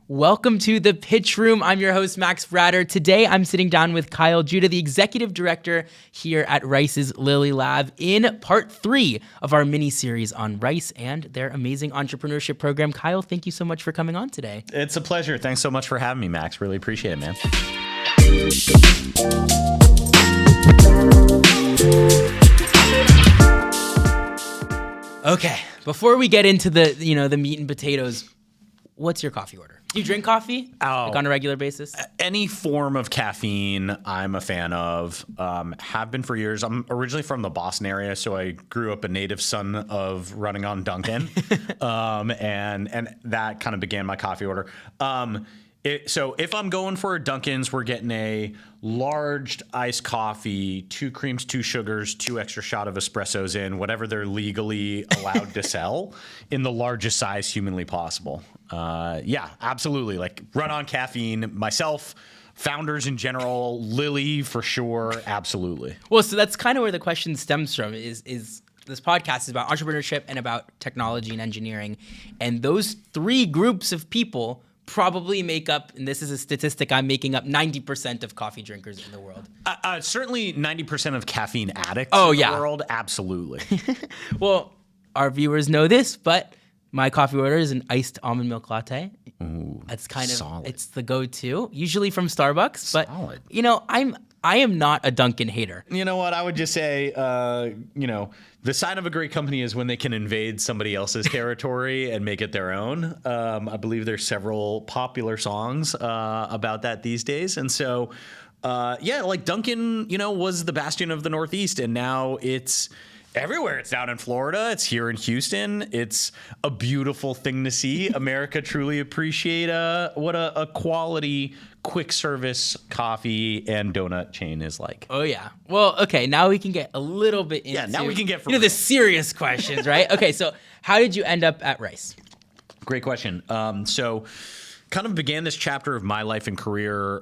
Welcome to the Pitch Room. I'm your host, Max Bratter. Today, I'm sitting down with Kyle Judah, the executive director here at Rice's Lilie Lab, in part 3 of our mini-series on Rice and their amazing entrepreneurship program. Kyle, thank you so much for coming on today. It's a pleasure. Thanks so much for having me, Max. Really appreciate it, man. Okay, before we get into the meat and potatoes, what's your coffee order? Do you drink coffee like on a regular basis? Any form of caffeine, I'm a fan of. Have been for years. I'm originally from the Boston area, so I grew up a native son of running on Dunkin', and that kind of began my coffee order. So if I'm going for a Dunkin's, we're getting a large iced coffee, 2 creams, 2 sugars, 2 extra shot of espressos in, whatever they're legally allowed to sell, in the largest size humanly possible. Yeah, absolutely. Like run on caffeine, myself, founders in general, Lilie for sure, absolutely. Well, so that's kind of where the question stems from, is this podcast is about entrepreneurship and about technology and engineering. And those 3 groups of people probably make up, and this is a statistic I'm making up, 90% of coffee drinkers in the world. Certainly 90% of caffeine addicts in the world, absolutely. Well, our viewers know this, but my coffee order is an iced almond milk latte. Ooh, that's kind of solid. It's the go-to, usually from Starbucks. But solid. I am not a Dunkin' hater. You know what? I would just say, the sign of a great company is when they can invade somebody else's territory and make it their own. I believe there's several popular songs about that these days. And so, like Dunkin', was the bastion of the Northeast, and now it's everywhere. It's down in Florida. It's here in Houston. It's a beautiful thing to see. America truly appreciate what a quality quick service coffee and donut chain is like. Oh yeah. Well, okay. Now we can get a little bit into now we can get the serious questions, right? Okay. So how did you end up at Rice? Great question. So kind of began this chapter of my life and career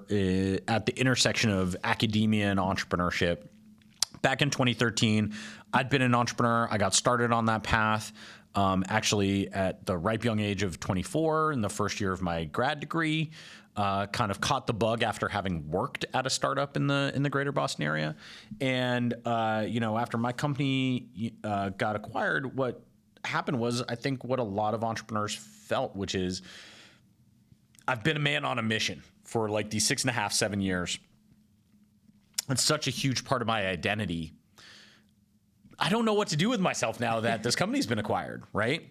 at the intersection of academia and entrepreneurship. Back in 2013, I'd been an entrepreneur. I got started on that path actually at the ripe young age of 24 in the first year of my grad degree. Kind of caught the bug after having worked at a startup in the greater Boston area. And, after my company got acquired, what happened was, I think, what a lot of entrepreneurs felt, which is I've been a man on a mission for like these 6.5, 7 years. It's such a huge part of my identity. I don't know what to do with myself now that this company's been acquired, right?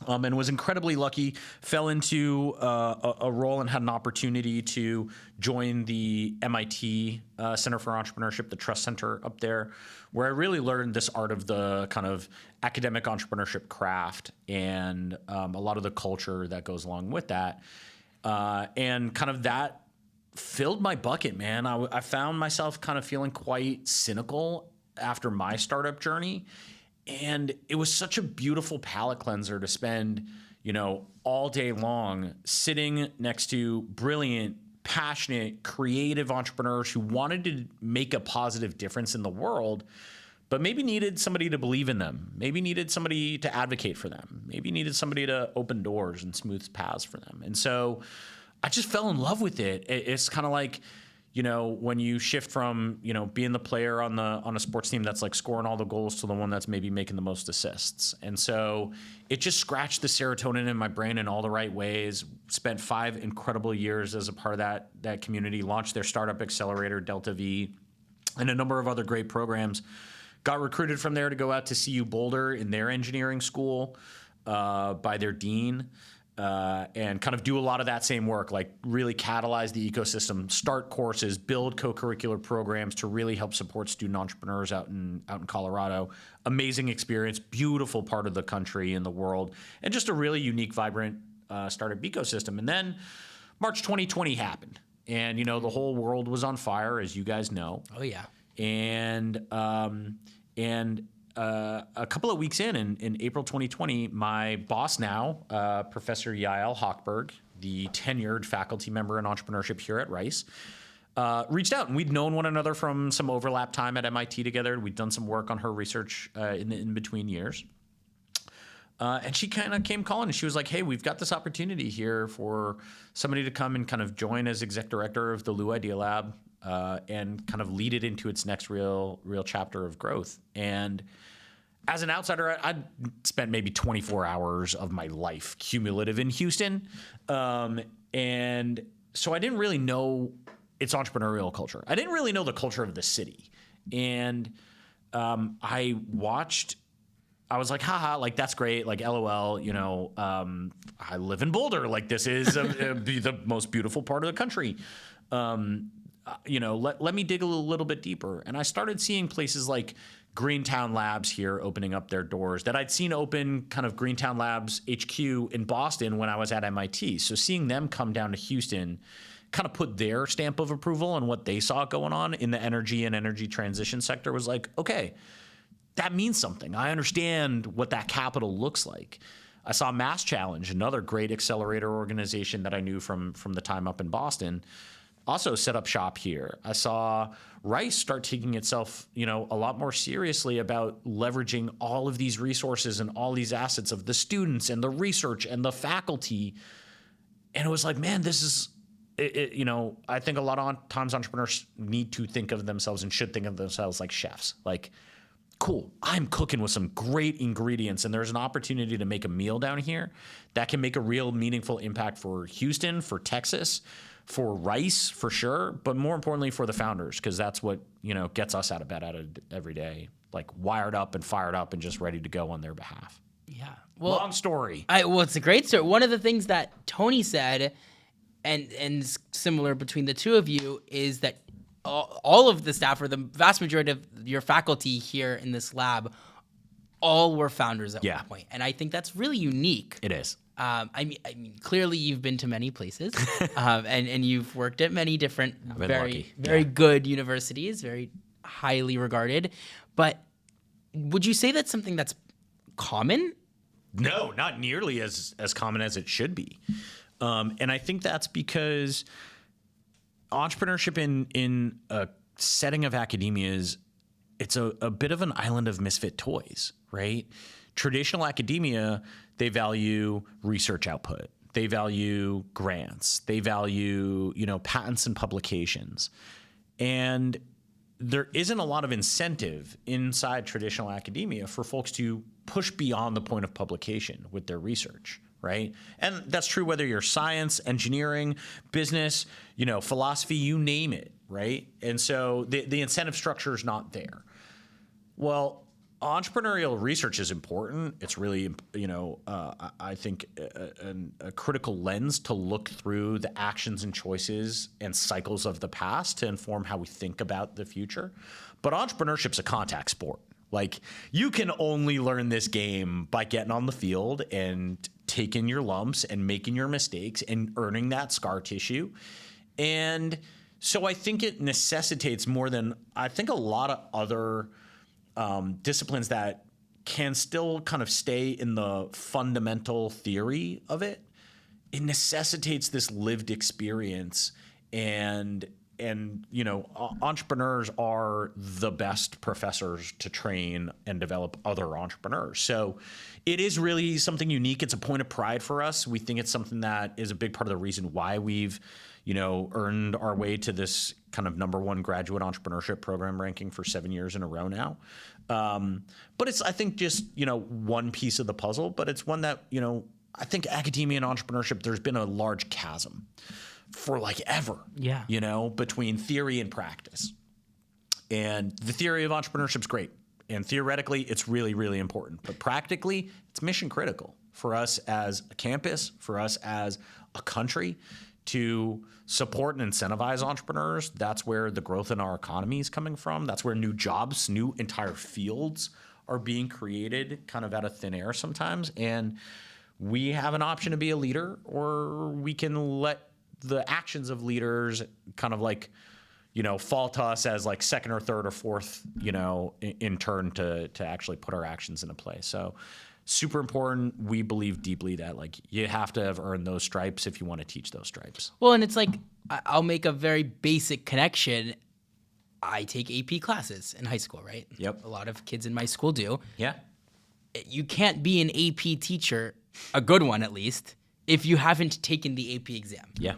And was incredibly lucky, fell into a role and had an opportunity to join the MIT Center for Entrepreneurship, the Trust Center up there, where I really learned this art of the kind of academic entrepreneurship craft and a lot of the culture that goes along with that. And kind of that filled my bucket, man. I found myself kind of feeling quite cynical after my startup journey. And it was such a beautiful palate cleanser to spend, all day long sitting next to brilliant, passionate, creative entrepreneurs who wanted to make a positive difference in the world, but maybe needed somebody to believe in them, maybe needed somebody to advocate for them, maybe needed somebody to open doors and smooth paths for them. And so I just fell in love with it. It's kind of like, when you shift from, being the player on a sports team that's like scoring all the goals to the one that's maybe making the most assists. And so it just scratched the serotonin in my brain in all the right ways. Spent 5 incredible years as a part of that community, launched their startup accelerator, Delta V, and a number of other great programs. Got recruited from there to go out to CU Boulder in their engineering school by their dean. And kind of do a lot of that same work, like really catalyze the ecosystem, start courses, build co-curricular programs to really help support student entrepreneurs out in Colorado. Amazing experience, beautiful part of the country and the world, and just a really unique, vibrant startup ecosystem. And then March 2020 happened, and the whole world was on fire, as you guys know. Oh yeah. And a couple of weeks in April 2020, my boss now, Professor Yael Hochberg, the tenured faculty member in entrepreneurship here at Rice, reached out. And we'd known one another from some overlap time at MIT together. We'd done some work on her research in between years. And she kind of came calling, and she was like, hey, we've got this opportunity here for somebody to come and kind of join as exec director of the Lilie Lab and kind of lead it into its next real chapter of growth. And as an outsider, I'd spent maybe 24 hours of my life cumulative in Houston. And so I didn't really know its entrepreneurial culture. I didn't really know the culture of the city. And I was like, haha, like, that's great. Like, LOL, I live in Boulder. Like, this is the most beautiful part of the country. Let me dig a little bit deeper. And I started seeing places like Greentown Labs here opening up their doors that I'd seen open kind of Greentown Labs HQ in Boston when I was at MIT. So seeing them come down to Houston kind of put their stamp of approval on what they saw going on in the energy and energy transition sector was like, okay, that means something. I understand what that capital looks like. I saw Mass Challenge, another great accelerator organization that I knew from the time up in Boston, also set up shop here. I saw Rice start taking itself, a lot more seriously about leveraging all of these resources and all these assets of the students and the research and the faculty. And it was like, man, this is, I think a lot of times entrepreneurs need to think of themselves and should think of themselves like chefs. Like, cool, I'm cooking with some great ingredients, and there's an opportunity to make a meal down here that can make a real meaningful impact for Houston, for Texas, for Rice, for sure, but more importantly for the founders, because that's what, gets us out of bed every day, like wired up and fired up and just ready to go on their behalf. Yeah. Well, long story. It's a great story. One of the things that Tony said, and similar between the two of you, is that all of the staff, or the vast majority of your faculty here in this lab, all were founders at one point. And I think that's really unique. It is. I mean, clearly you've been to many places, and you've worked at many different, very good universities, very highly regarded. But would you say that's something that's common? No, not nearly as common as it should be. And I think that's because entrepreneurship in a setting of academia it's a bit of an island of misfit toys, right? Traditional academia, they value research output. They value grants. They value, patents and publications. And there isn't a lot of incentive inside traditional academia for folks to push beyond the point of publication with their research, right? And that's true whether you're science, engineering, business, philosophy, you name it, right? And so the incentive structure is not there. Well, entrepreneurial research is important. It's really, I think a critical lens to look through the actions and choices and cycles of the past to inform how we think about the future. But entrepreneurship's a contact sport. Like, you can only learn this game by getting on the field and taking your lumps and making your mistakes and earning that scar tissue. And so I think it necessitates more than I think a lot of other disciplines that can still kind of stay in the fundamental theory of it. It necessitates this lived experience, and entrepreneurs are the best professors to train and develop other entrepreneurs. So it is really something unique. It's a point of pride for us. We think it's something that is a big part of the reason why we've earned our way to this kind of #1 graduate entrepreneurship program ranking for 7 years in a row now. But it's, I think, just, one piece of the puzzle, but it's one that, I think academia and entrepreneurship, there's been a large chasm for like ever, between theory and practice. And the theory of entrepreneurship is great. And theoretically, it's really, really important. But practically, it's mission critical for us as a campus, for us as a country, to support and incentivize entrepreneurs. That's where the growth in our economy is coming from. That's where new jobs, new entire fields are being created kind of out of thin air sometimes. And we have an option to be a leader, or we can let the actions of leaders kind of like, fall to us as like second or third or fourth, in turn to actually put our actions into play. So super important. We believe deeply that like you have to have earned those stripes if you want to teach those stripes. Well, and it's like, I'll make a very basic connection. I take AP classes in high school, right? Yep. A lot of kids in my school do. Yeah. you can't be an AP teacher, a good one at least, if you haven't taken the AP exam. Yeah,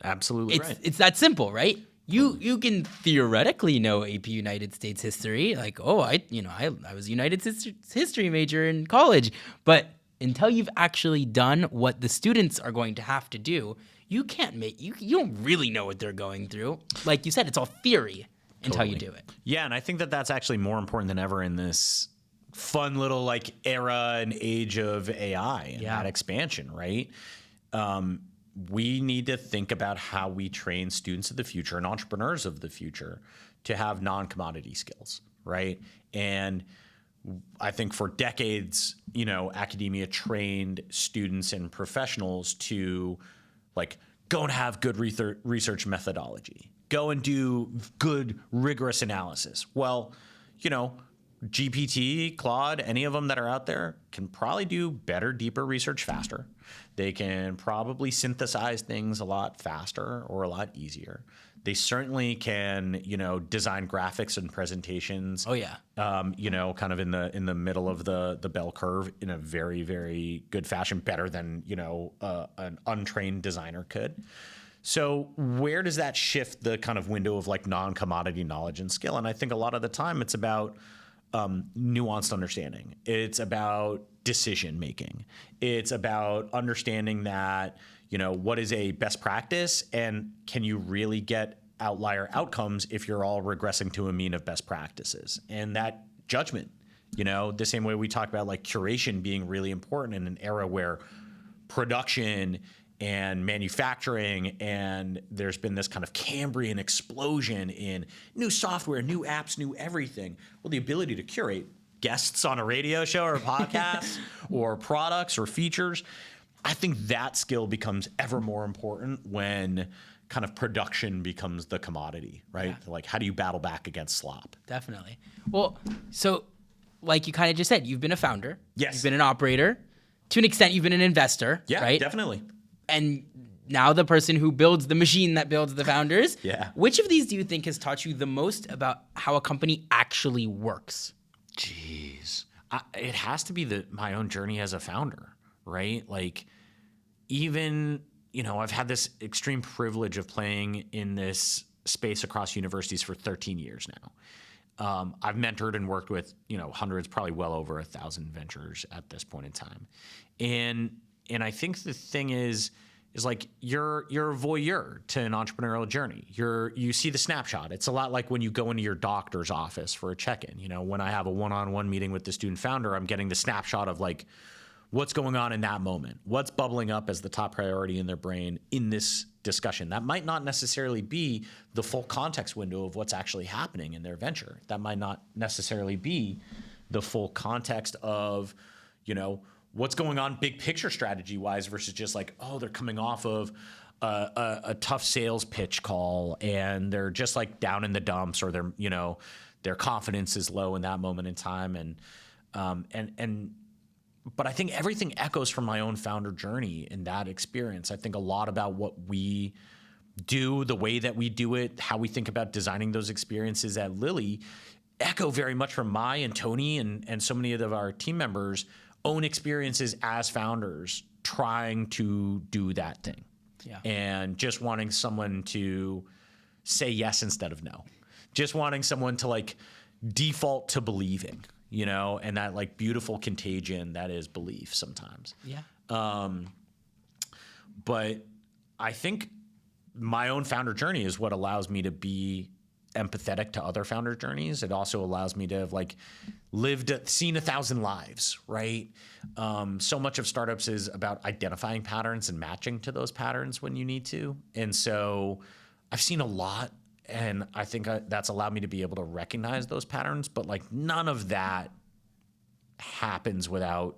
absolutely right. It's that simple, right? You can theoretically know AP United States history, like, oh, I was a United States history major in college, but until you've actually done what the students are going to have to do, you don't really know what they're going through. Like you said, it's all theory until you do it. Yeah, and I think that that's actually more important than ever in this fun little like era and age of AI and that expansion, right? We need to think about how we train students of the future and entrepreneurs of the future to have non-commodity skills, right? And I think for decades, academia trained students and professionals to like go and have good research methodology, go and do good rigorous analysis. Well, GPT, Claude, any of them that are out there can probably do better, deeper research faster. They can probably synthesize things a lot faster or a lot easier. They certainly can, design graphics and presentations. Oh yeah. Kind of in the middle of the bell curve in a very, very good fashion, better than an untrained designer could. So where does that shift the kind of window of like non-commodity knowledge and skill? And I think a lot of the time it's about nuanced understanding. It's about decision making. It's about understanding that, what is a best practice and can you really get outlier outcomes if you're all regressing to a mean of best practices? And that judgment, the same way we talk about like curation being really important in an era where production and manufacturing, and there's been this kind of Cambrian explosion in new software, new apps, new everything. Well, the ability to curate guests on a radio show or a podcast or products or features, I think that skill becomes ever more important when kind of production becomes the commodity, right? Yeah. Like, how do you battle back against slop? Definitely. Well, so like you kind of just said, you've been a founder. Yes. You've been an operator. To an extent, you've been an investor. Yeah, right? Definitely. And now the person who builds the machine that builds the founders. Yeah. Which of these do you think has taught you the most about how a company actually works? Jeez. It has to be my own journey as a founder, right? Like, even, I've had this extreme privilege of playing in this space across universities for 13 years now. I've mentored and worked with, hundreds, probably well over 1,000 ventures at this point in time. And I think the thing is like you're a voyeur to an entrepreneurial journey. You see the snapshot. It's a lot like when you go into your doctor's office for a check-in. When I have a one-on-one meeting with the student founder, I'm getting the snapshot of like what's going on in that moment, what's bubbling up as the top priority in their brain in this discussion. That might not necessarily be the full context window of what's actually happening in their venture. That might not necessarily be the full context of, what's going on big picture strategy wise versus just like, oh, they're coming off of a tough sales pitch call and they're just like down in the dumps, or their confidence is low in that moment in time. But I think everything echoes from my own founder journey in that experience. I think a lot about what we do, the way that we do it, how we think about designing those experiences at Lilie echo very much from my and Tony and so many of our team members' own experiences as founders trying to do that thing. Yeah. And just wanting someone to say yes instead of no. Just wanting someone to like default to believing, and that like beautiful contagion that is belief sometimes. Yeah. But I think my own founder journey is what allows me to be empathetic to other founder journeys. It also allows me to have like seen 1,000 lives, right? So much of startups is about identifying patterns and matching to those patterns when you need to. And so I've seen a lot, and I think that's allowed me to be able to recognize those patterns, but like none of that happens without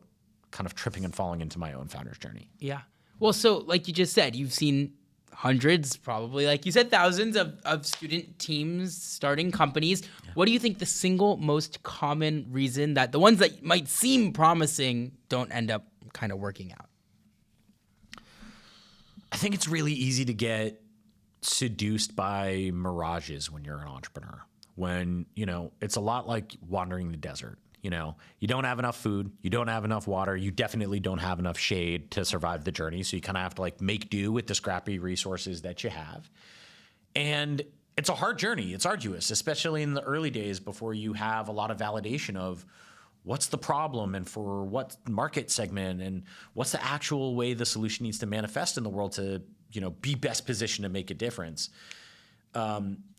kind of tripping and falling into my own founder's journey. Yeah. Well, so like you just said, you've seen hundreds, probably, like you said, thousands of student teams starting companies. Yeah. What do you think the single most common reason that the ones that might seem promising don't end up kind of working out? I think it's really easy to get seduced by mirages when you're an entrepreneur. When, it's a lot like wandering the desert. You don't have enough food, you don't have enough water, you definitely don't have enough shade to survive the journey. So you kind of have to like make do with the scrappy resources that you have. And it's a hard journey. It's arduous, especially in the early days before you have a lot of validation of what's the problem and for what market segment and what's the actual way the solution needs to manifest in the world to, be best positioned to make a difference.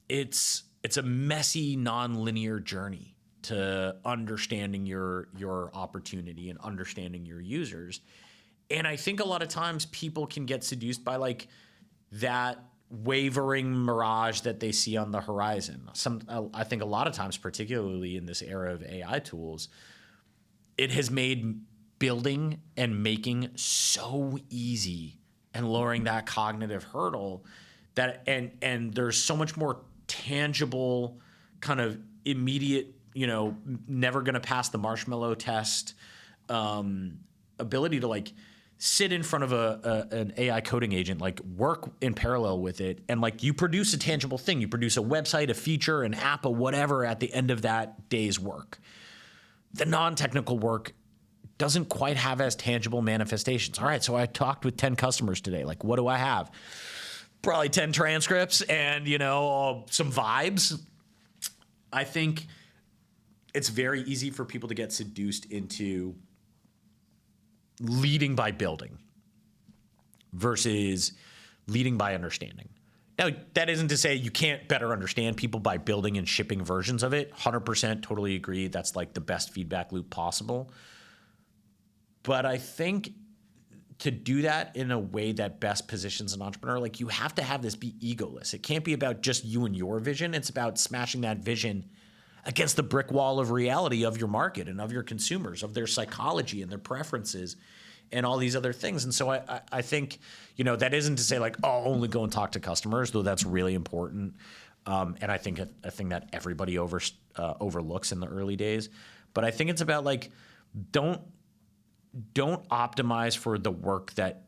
It's a messy, non-linear journey to understanding your opportunity and understanding your users. And I think a lot of times people can get seduced by like that wavering mirage that they see on the horizon. I think a lot of times, particularly in this era of AI tools, it has made building and making so easy and lowering that cognitive hurdle that and there's so much more tangible kind of immediate, never going to pass the marshmallow test ability to like sit in front of an AI coding agent, like work in parallel with it. And like you produce a tangible thing, you produce a website, a feature, an app, or whatever at the end of that day's work. The non-technical work doesn't quite have as tangible manifestations. All right, so I talked with 10 customers today. Like, what do I have? Probably 10 transcripts and, some vibes. I think it's very easy for people to get seduced into leading by building versus leading by understanding. Now, that isn't to say you can't better understand people by building and shipping versions of it. 100% totally agree. That's like the best feedback loop possible. But I think to do that in a way that best positions an entrepreneur, like you have to have this be egoless. It can't be about just you and your vision. It's about smashing that vision against the brick wall of reality of your market and of your consumers, of their psychology and their preferences and all these other things. And so I think, that isn't to say like, only go and talk to customers, though that's really important. And I think a thing that everybody overlooks in the early days. But I think it's about like, don't optimize for the work that,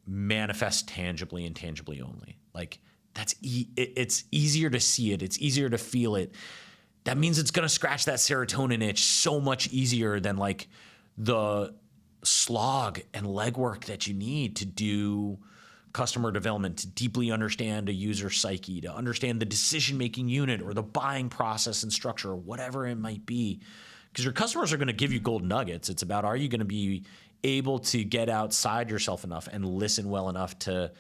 manifests tangibly and tangibly only. Like it's easier to see it. It's easier to feel it. That means it's going to scratch that serotonin itch so much easier than like the slog and legwork that you need to do customer development, to deeply understand a user psyche, to understand the decision-making unit or the buying process and structure or whatever it might be. Because your customers are going to give you gold nuggets. It's about, are you going to be able to get outside yourself enough and listen well enough to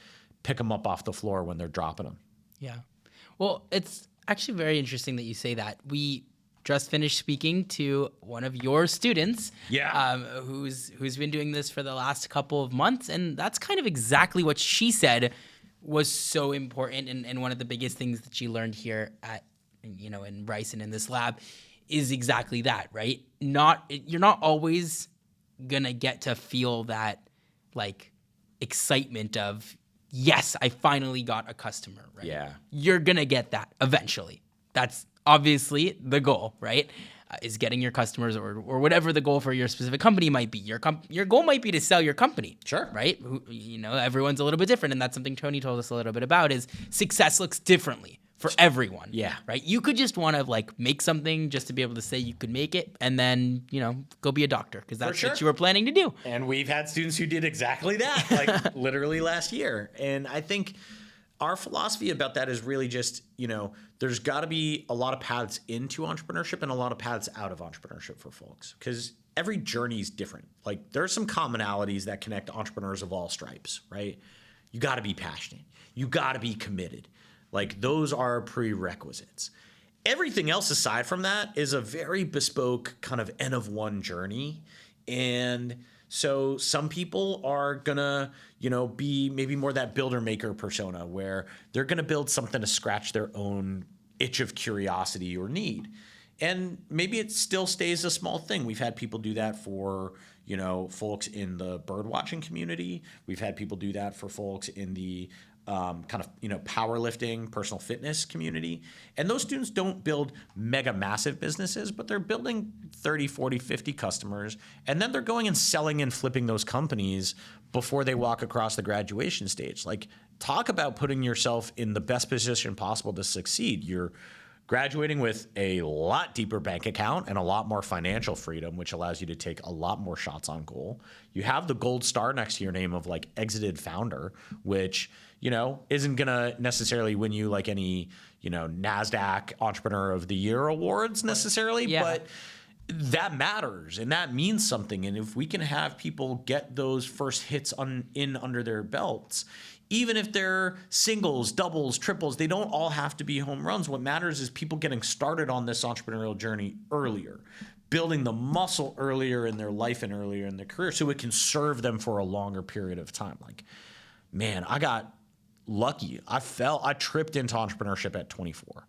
pick them up off the floor when they're dropping them? Yeah. Well, it's actually very interesting that you say that. We just finished speaking to one of your students, who's been doing this for the last couple of months, and that's kind of exactly what she said was so important, and one of the biggest things that she learned here at, in Rice and in this lab is exactly that, right? You're not always gonna get to feel that like excitement of, yes, I finally got a customer, right? Yeah. You're gonna get that eventually. That's obviously the goal, right? Is getting your customers or whatever the goal for your specific company might be. Your goal might be to sell your company. Sure. Right? Everyone's a little bit different. And that's something Tony told us a little bit about is success looks differently for everyone. Yeah. Right? You could just want to like make something just to be able to say you could make it and then, go be a doctor because that's what you were planning to do. And we've had students who did exactly that, like literally last year. And I think our philosophy about that is really just, there's got to be a lot of paths into entrepreneurship and a lot of paths out of entrepreneurship for folks because every journey is different. Like there are some commonalities that connect entrepreneurs of all stripes, right? You got to be passionate. You got to be committed. Like those are prerequisites. Everything else aside from that is a very bespoke kind of N of one journey. And so some people are gonna, be maybe more that builder maker persona where they're gonna build something to scratch their own itch of curiosity or need. And maybe it still stays a small thing. We've had people do that for, folks in the bird watching community. We've had people do that for folks in the powerlifting, personal fitness community. And those students don't build mega massive businesses, but they're building 30, 40, 50 customers. And then they're going and selling and flipping those companies before they walk across the graduation stage. Like talk about putting yourself in the best position possible to succeed. You're graduating with a lot deeper bank account and a lot more financial freedom, which allows you to take a lot more shots on goal. You have the gold star next to your name of like exited founder, which, isn't going to necessarily win you like any, NASDAQ Entrepreneur of the Year awards necessarily, but that matters and that means something. And if we can have people get those first hits in under their belts, even if they're singles, doubles, triples, they don't all have to be home runs. What matters is people getting started on this entrepreneurial journey earlier, building the muscle earlier in their life and earlier in their career so it can serve them for a longer period of time. Like, man, I got lucky. I tripped into entrepreneurship at 24.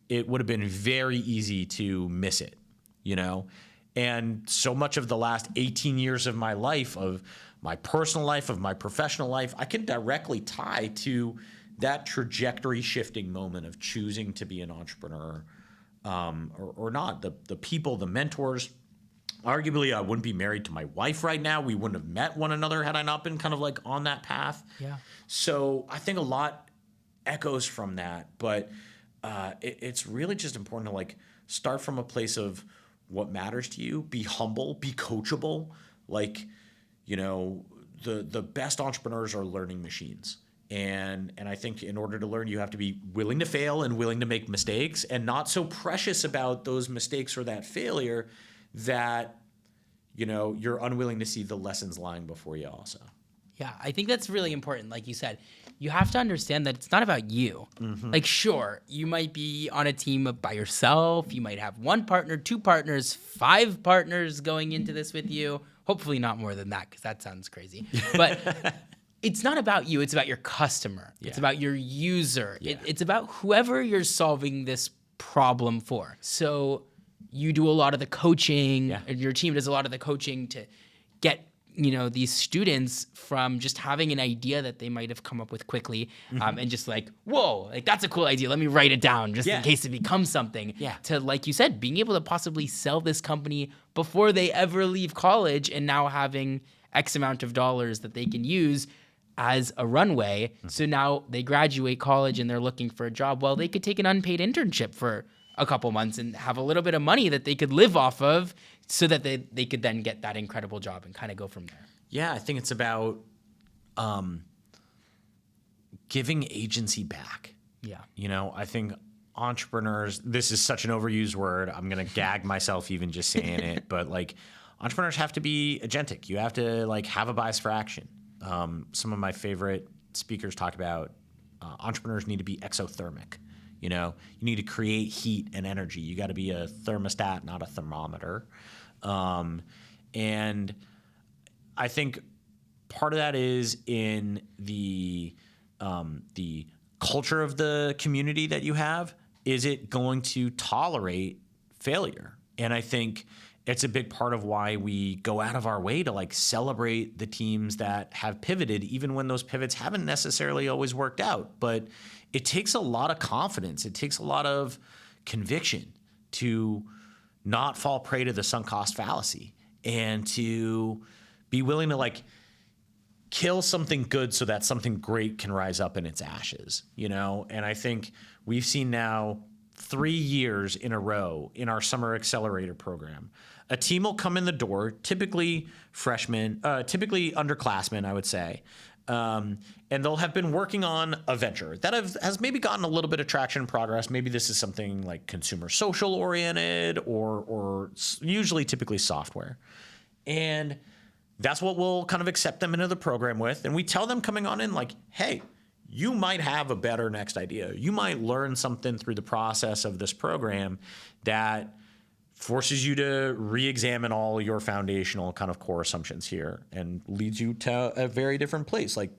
It would have been very easy to miss it, And so much of the last 18 years of my life, of my personal life, of my professional life, I can directly tie to that trajectory shifting moment of choosing to be an entrepreneur or not. The people, the mentors. Arguably, I wouldn't be married to my wife right now. We wouldn't have met one another had I not been kind of like on that path. Yeah. So I think a lot echoes from that, but it's really just important to like start from a place of what matters to you. Be humble, be coachable. Like, the best entrepreneurs are learning machines. And I think in order to learn, you have to be willing to fail and willing to make mistakes and not so precious about those mistakes or that failure that, you're unwilling to see the lessons lying before you also. Yeah, I think that's really important. Like you said, you have to understand that it's not about you. Like, sure, you might be on a team by yourself. You might have one partner, two partners, 5 partners going into this with you. Hopefully not more than that, because that sounds crazy. But it's not about you. It's about your customer. Yeah. It's about your user. Yeah. It's about whoever you're solving this problem for. So you do a lot of the coaching, and your team does a lot of the coaching to get these students from just having an idea that they might have come up with quickly and just like, whoa, like that's a cool idea. Let me write it down just in case it becomes something. Yeah. To, like you said, being able to possibly sell this company before they ever leave college and now having X amount of dollars that they can use as a runway. So now they graduate college and they're looking for a job. Well, they could take an unpaid internship for a couple months and have a little bit of money that they could live off of so that they could then get that incredible job and kind of go from there. Yeah, I think it's about giving agency back. Yeah. I think entrepreneurs, this is such an overused word. I'm going to gag myself even just saying it, but like entrepreneurs have to be agentic. You have to like have a bias for action. Some of my favorite speakers talk about entrepreneurs need to be exothermic. You need to create heat and energy. You got to be a thermostat, not a thermometer. And I think part of that is in the culture of the community that you have. Is it going to tolerate failure? And I think it's a big part of why we go out of our way to like celebrate the teams that have pivoted, even when those pivots haven't necessarily always worked out. But it takes a lot of confidence. It takes a lot of conviction to not fall prey to the sunk cost fallacy and to be willing to like kill something good so that something great can rise up in its ashes, And I think we've seen now 3 years in a row in our summer accelerator program. A team will come in the door, typically freshmen, typically underclassmen, I would say. And they'll have been working on a venture that has maybe gotten a little bit of traction and progress. Maybe this is something like consumer social oriented or usually typically software. And that's what we'll kind of accept them into the program with. And we tell them coming on in like, hey, you might have a better next idea. You might learn something through the process of this program that forces you to re-examine all your foundational kind of core assumptions here and leads you to a very different place. Like,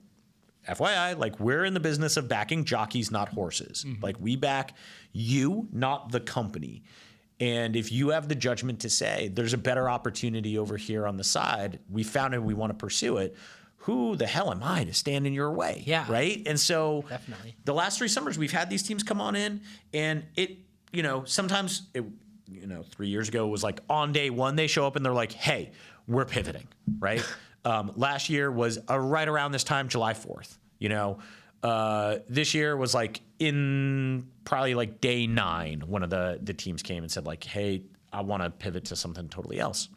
FYI, like we're in the business of backing jockeys, not horses. Like we back you, not the company. And if you have the judgment to say there's a better opportunity over here on the side, we found it, we want to pursue it. Who the hell am I to stand in your way? Yeah. Right. And so definitely the last 3 summers we've had these teams come on in and sometimes 3 years ago it was like on day 1, they show up and they're like, hey, we're pivoting. Right. Last year was right around this time, July 4th, This year was like in probably like day 9, one of the teams came and said like, hey, I want to pivot to something totally else.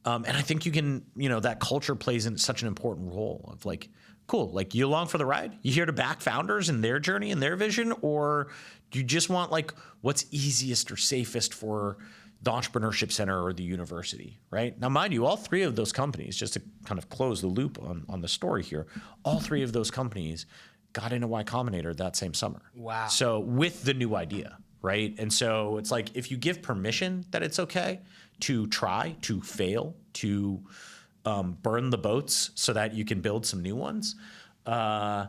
And I think you can, that culture plays in such an important role of like, cool, like you along for the ride? You here to back founders and their journey and their vision? Or do you just want like what's easiest or safest for the Entrepreneurship Center or the university, right? Now, mind you, all 3 of those companies, just to kind of close the loop on the story here, all 3 of those companies got into Y Combinator that same summer. Wow. So with the new idea, right? And so it's like, if you give permission that it's okay to try, to fail, to burn the boats so that you can build some new ones, and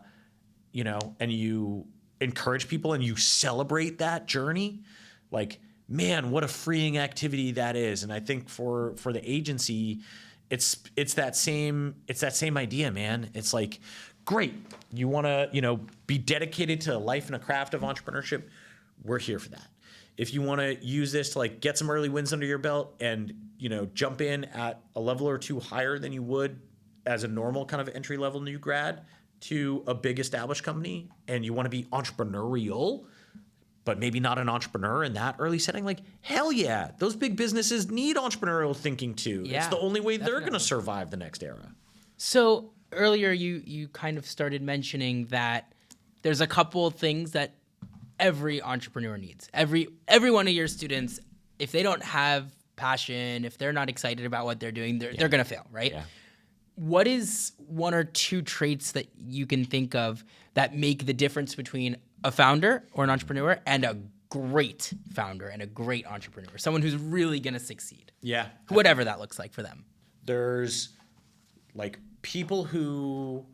you encourage people and you celebrate that journey, like, man, what a freeing activity that is. And I think for the agency, it's that same idea, man. It's like, great, you want to, be dedicated to a life and a craft of entrepreneurship. We're here for that. If you want to use this to like get some early wins under your belt and, jump in at a level or 2 higher than you would as a normal kind of entry level new grad to a big established company, and you want to be entrepreneurial, but maybe not an entrepreneur in that early setting, like, hell yeah, those big businesses need entrepreneurial thinking too. Yeah, it's the only way they're definitely. going to survive the next era. So earlier you kind of started mentioning that there's a couple of things that every entrepreneur needs. Every one of your students, if they don't have passion, if they're not excited about what they're doing, they're going to fail, right? Yeah. What is 1 or 2 traits that you can think of that make the difference between a founder or an entrepreneur and a great founder and a great entrepreneur, someone who's really going to succeed? Yeah. Whatever that looks like for them. There's like people who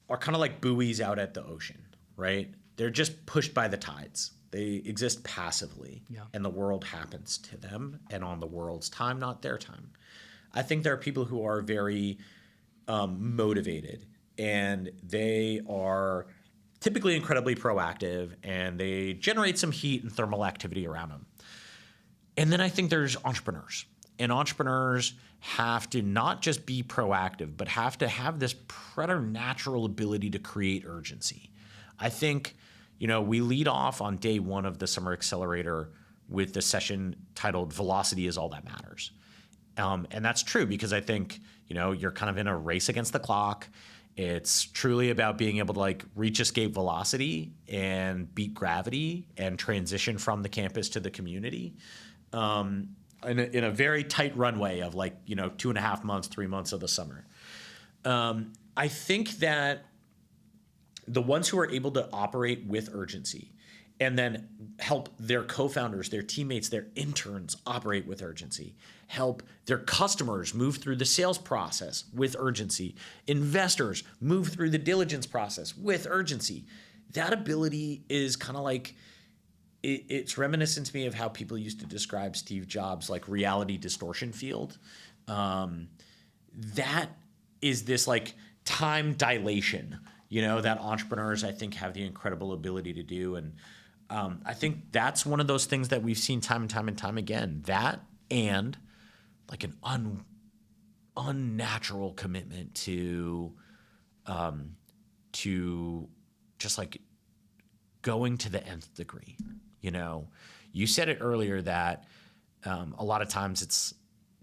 are kind of like buoys out at the ocean, right? They're just pushed by the tides. They exist passively, and the world happens to them and on the world's time, not their time. I think there are people who are very motivated, and they are typically incredibly proactive, and they generate some heat and thermal activity around them. And then I think there's entrepreneurs. And entrepreneurs have to not just be proactive, but have to have this preternatural ability to create urgency. I think, we lead off on day 1 of the Summer Accelerator with the session titled Velocity is All That Matters. And that's true because I think, you're kind of in a race against the clock. It's truly about being able to like reach escape velocity and beat gravity and transition from the campus to the community. In a very tight runway of like, 2.5 months, 3 months of the summer. I think that the ones who are able to operate with urgency and then help their co-founders, their teammates, their interns operate with urgency, help their customers move through the sales process with urgency, investors move through the diligence process with urgency. That ability is kind of like, it's reminiscent to me of how people used to describe Steve Jobs' like reality distortion field. That is this like time dilation, that entrepreneurs, I think, have the incredible ability to do. And I think that's one of those things that we've seen time and time and time again. That and like an unnatural commitment to just like going to the nth degree. You said it earlier that a lot of times it's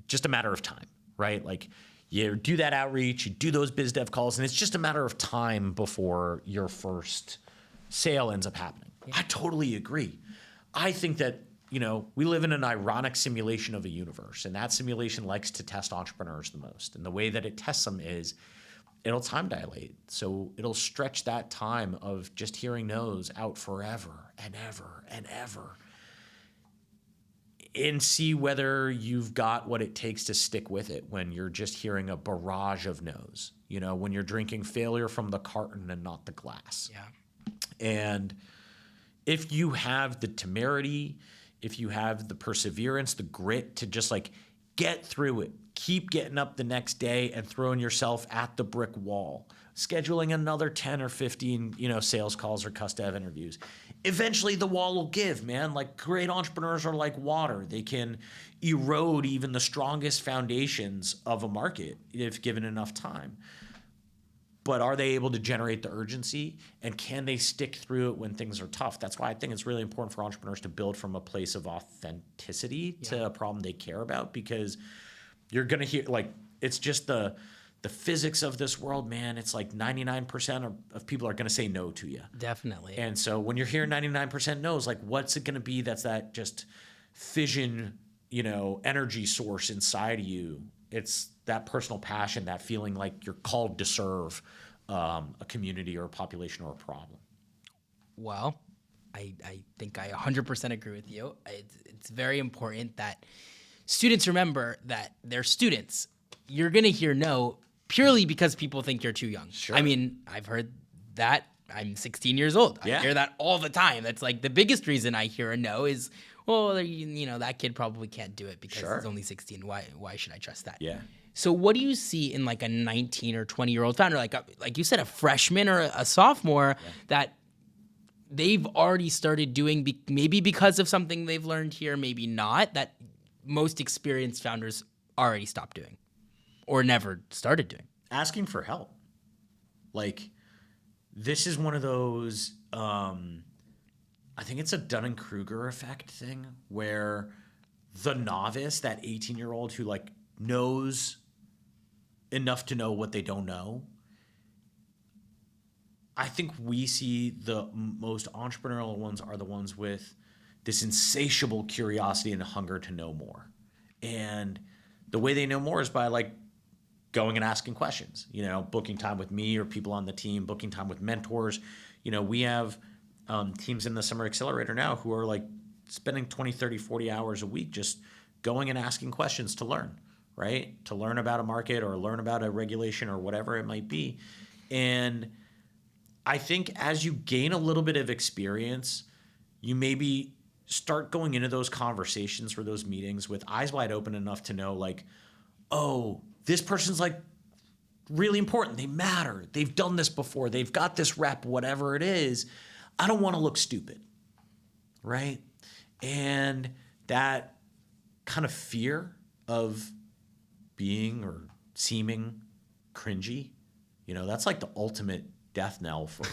just a matter of time, right? Like you do that outreach, you do those biz dev calls, and it's just a matter of time before your first sale ends up happening. Yeah. I totally agree. I think that, we live in an ironic simulation of a universe, and that simulation likes to test entrepreneurs the most. And the way that it tests them is it'll time dilate. So it'll stretch that time of just hearing no's out forever and ever and ever. And see whether you've got what it takes to stick with it when you're just hearing a barrage of no's, when you're drinking failure from the carton and not the glass. Yeah. And if you have the temerity, if you have the perseverance, the grit to just like get through it, keep getting up the next day and throwing yourself at the brick wall, scheduling another 10 or 15, sales calls or cus dev interviews. Eventually the wall will give, man. Like great entrepreneurs are like water. They can erode even the strongest foundations of a market if given enough time. but are they able to generate the urgency, and can they stick through it when things are tough? That's why I think it's really important for entrepreneurs to build from a place of authenticity to a problem they care about, because you're going to hear, like, it's just the physics of this world, man. It's like 99% of people are going to say no to you. Definitely. And so when you're hearing 99% no's, like, what's it going to be that's that just fission, energy source inside of you? It's that personal passion, that feeling like you're called to serve a community or a population or a problem. Well, I think I 100% agree with you. It's very important that students remember that they're students. You're going to hear no purely because people think you're too young. Sure. I mean, I've heard that. I'm 16 years old. I hear that all the time. That's like the biggest reason I hear a no is, well, that kid probably can't do it because he's only 16. Why should I trust that? Yeah. So what do you see in like a 19 or 20-year-old founder, like you said, a freshman or a sophomore that they've already started doing, maybe because of something they've learned here, maybe not, that most experienced founders already stopped doing or never started doing? Asking for help. Like, this is one of those, I think it's a Dunning-Kruger effect thing, where the novice, that 18-year-old who like knows enough to know what they don't know, I think we see the most entrepreneurial ones are the ones with this insatiable curiosity and hunger to know more. And the way they know more is by like going and asking questions, booking time with me or people on the team, booking time with mentors. We have teams in the Summer Accelerator now who are like spending 20, 30, 40 hours a week just going and asking questions to learn, right? To learn about a market or learn about a regulation or whatever it might be. And I think as you gain a little bit of experience, you maybe start going into those conversations or those meetings with eyes wide open enough to know, like, oh, this person's like really important. They matter. They've done this before. They've got this rep, whatever it is. I don't want to look stupid, right? And that kind of fear of being or seeming cringy, that's like the ultimate death knell for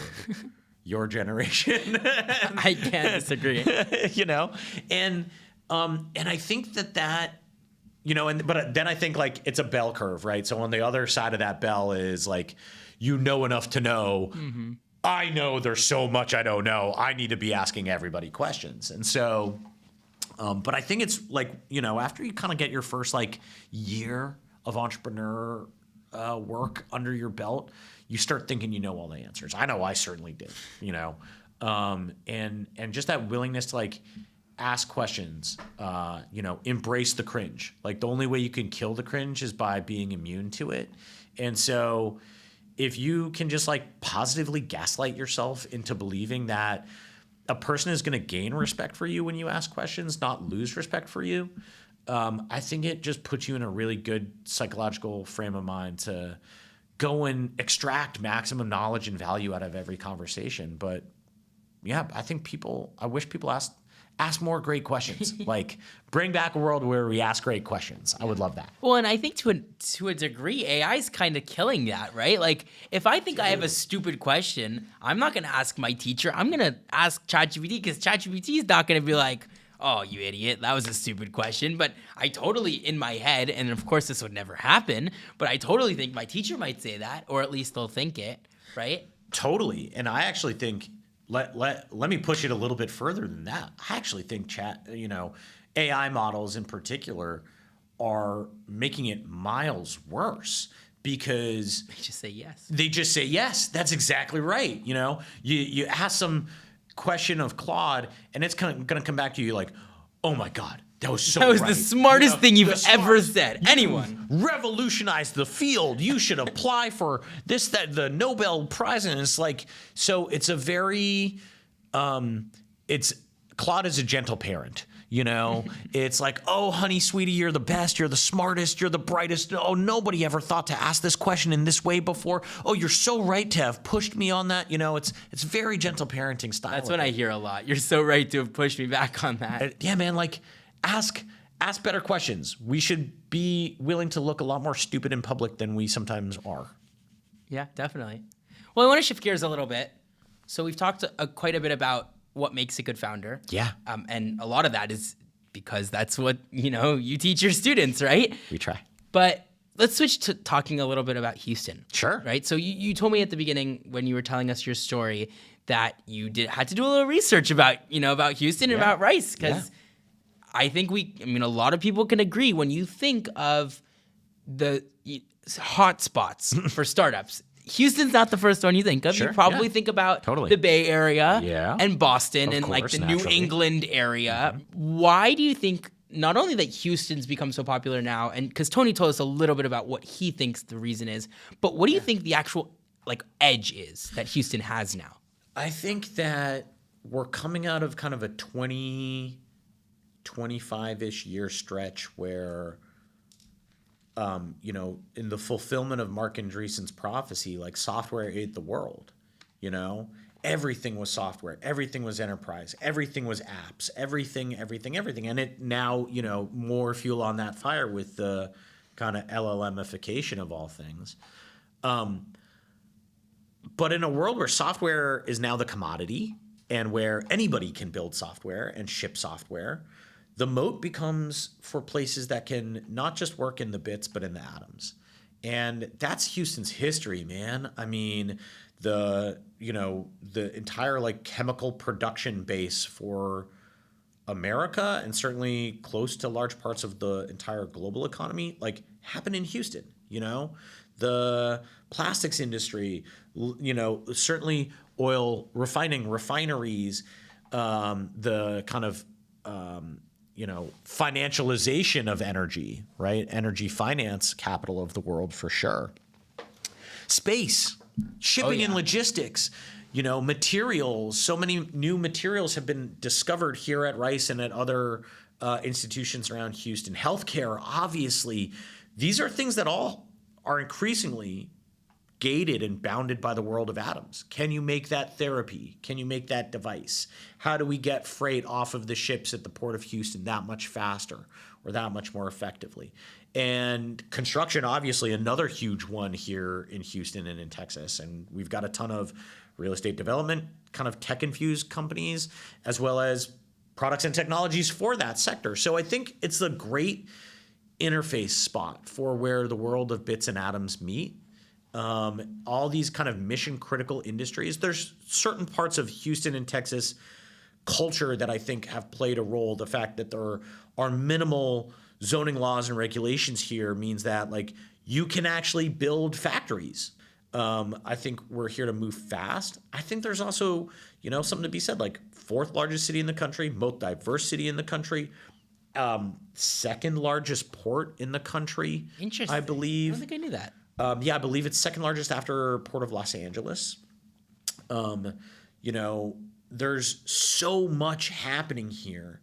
your generation. I can't disagree. And I think that but then I think like it's a bell curve, right? So on the other side of that bell is like, enough to know. Mm-hmm. I know there's so much I don't know. I need to be asking everybody questions. And so, but I think it's like, after you kind of get your first like year of entrepreneur work under your belt, you start thinking you know all the answers. I know I certainly did, and just that willingness to like ask questions, embrace the cringe. Like, the only way you can kill the cringe is by being immune to it. And so if you can just like positively gaslight yourself into believing that a person is going to gain respect for you when you ask questions, not lose respect for you, I think it just puts you in a really good psychological frame of mind to go and extract maximum knowledge and value out of every conversation. But yeah, I wish people ask more great questions. Like, bring back a world where we ask great questions. I would love that. Well, and I think to a degree, AI is kind of killing that, right? Like, if I think I have a stupid question, I'm not going to ask my teacher. I'm going to ask ChatGPT, because ChatGPT is not going to be like, oh, you idiot, that was a stupid question. But I totally, in my head, and of course this would never happen, but I totally think my teacher might say that, or at least they'll think it, right? Totally. And I actually think, let me push it a little bit further than that. I actually think AI models in particular are making it miles worse, because They just say yes. They just say yes. That's exactly right. You ask some question of Claude, and it's going to come back to you like, oh my God, that was so That was right. the smartest thing you've ever said. Anyone. Revolutionized the field. You should apply for the Nobel Prize. And it's like, so it's a very, Claude is a gentle parent. It's like, oh, honey, sweetie, you're the best. You're the smartest. You're the brightest. Oh, nobody ever thought to ask this question in this way before. Oh, you're so right to have pushed me on that. It's very gentle parenting style. That's what I hear a lot. You're so right to have pushed me back on that. Yeah, man. Like, ask better questions. We should be willing to look a lot more stupid in public than we sometimes are. Yeah, definitely. Well, I want to shift gears a little bit. So we've talked quite a bit about what makes a good founder. Yeah. And a lot of that is because that's what, you teach your students, right? We try. But let's switch to talking a little bit about Houston. Sure. Right? So you told me at the beginning when you were telling us your story that you had to do a little research about Houston and about Rice, because I think a lot of people can agree when you think of the hot spots for startups, Houston's not the first one you think of. Sure, You probably think about totally. the Bay Area Yeah. and Boston Of and like course, the naturally. New England area. Why do you think not only that Houston's become so popular now, and because Tony told us a little bit about what he thinks the reason is, but what do you think the actual edge is that Houston has now? I think that we're coming out of kind of a 25-ish year stretch where, in the fulfillment of Mark Andreessen's prophecy, like software ate the world, everything was software, everything was enterprise, everything was apps, everything. And it now, more fuel on that fire with the kind of LLMification of all things. But in a world where software is now the commodity and where anybody can build software and ship software, the moat becomes for places that can not just work in the bits, but in the atoms. And that's Houston's history, man. I mean, the entire chemical production base for America and certainly close to large parts of the entire global economy, happened in Houston, The plastics industry, certainly oil refining, refineries, the kind of financialization of energy, right? Energy finance capital of the world for sure. Space, shipping and logistics, materials. So many new materials have been discovered here at Rice and at other institutions around Houston. Healthcare, obviously. These are things that all are increasingly gated and bounded by the world of atoms. Can you make that therapy? Can you make that device? How do we get freight off of the ships at the port of Houston that much faster or that much more effectively? And construction, obviously, another huge one here in Houston and in Texas. And we've got a ton of real estate development, kind of tech-infused companies, as well as products and technologies for that sector. So I think it's a great interface spot for where the world of bits and atoms meet. All these kind of mission critical industries. There's certain parts of Houston and Texas culture that I think have played a role. The fact that there are minimal zoning laws and regulations here means that you can actually build factories. I think we're here to move fast. I think there's also, something to be said, fourth largest city in the country, most diverse city in the country, second largest port in the country. Interesting. I believe. I don't think I knew that. I believe it's second largest after Port of Los Angeles. There's so much happening here,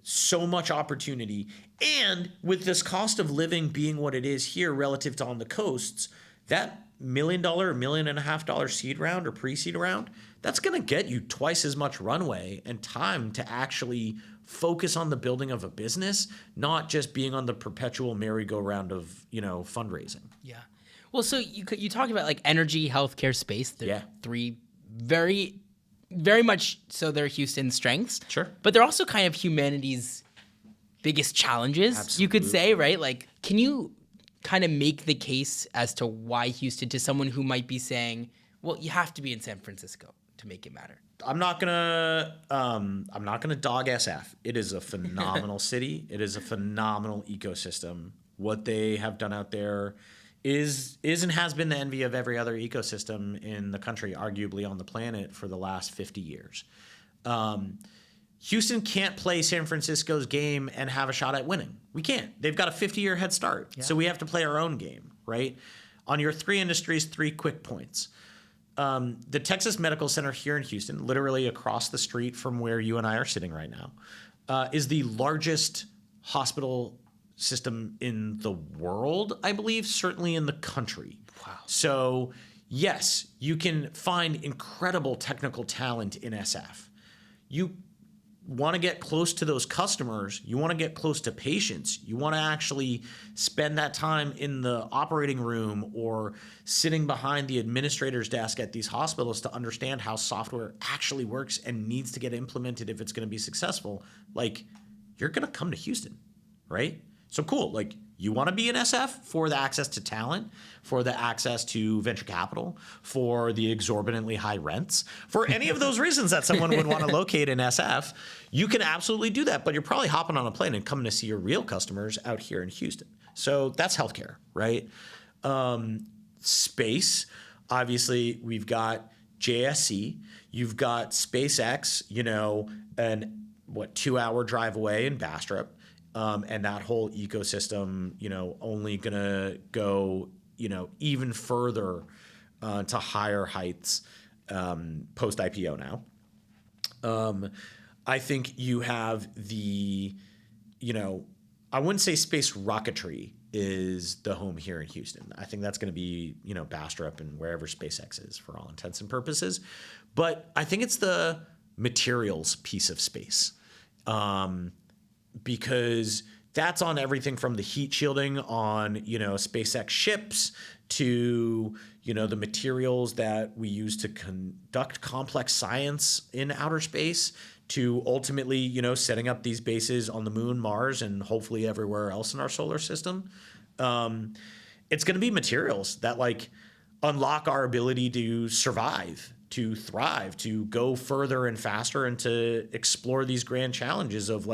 so much opportunity. And with this cost of living being what it is here relative to on the coasts, that $1 million, $1.5 million seed round or pre-seed round, that's going to get you twice as much runway and time to actually focus on the building of a business, not just being on the perpetual merry-go-round of, fundraising. Yeah. Well, so you talked about energy, healthcare, space. They're three very, very much so they're Houston's strengths. Sure. But they're also kind of humanity's biggest challenges, Absolutely. you could say, right? Can you kind of make the case as to why Houston to someone who might be saying, well, you have to be in San Francisco to make it matter? I'm not gonna dog SF. It is a phenomenal city. It is a phenomenal ecosystem. What they have done out there is and has been the envy of every other ecosystem in the country, arguably on the planet, for the last 50 years. Houston can't play San Francisco's game and have a shot at winning. We can't. They've got a 50-year head start. Yeah. So we have to play our own game, right? On your three industries, 3 quick points. The Texas Medical Center here in Houston, literally across the street from where you and I are sitting right now, is the largest hospital system in the world, I believe, certainly in the country. Wow. So, yes, you can find incredible technical talent in SF. You want to get close to those customers, you want to get close to patients, you want to actually spend that time in the operating room or sitting behind the administrator's desk at these hospitals to understand how software actually works and needs to get implemented if it's going to be successful, like, you're going to come to Houston, right? So cool. Like, you want to be an SF for the access to talent, for the access to venture capital, for the exorbitantly high rents, for any of those reasons that someone would want to locate in SF, you can absolutely do that. But you're probably hopping on a plane and coming to see your real customers out here in Houston. So that's healthcare, right? Space, obviously, we've got JSC, you've got SpaceX, an 2-hour drive away in Bastrop. And that whole ecosystem, only going to go, even further to higher heights post IPO now. I think you have the, I wouldn't say space rocketry is the home here in Houston. I think that's going to be, Bastrop and wherever SpaceX is for all intents and purposes. But I think it's the materials piece of space. Because that's on everything from the heat shielding on, SpaceX ships to, the materials that we use to conduct complex science in outer space to ultimately, setting up these bases on the moon, Mars, and hopefully everywhere else in our solar system. It's going to be materials that unlock our ability to survive, to thrive, to go further and faster, and to explore these grand challenges of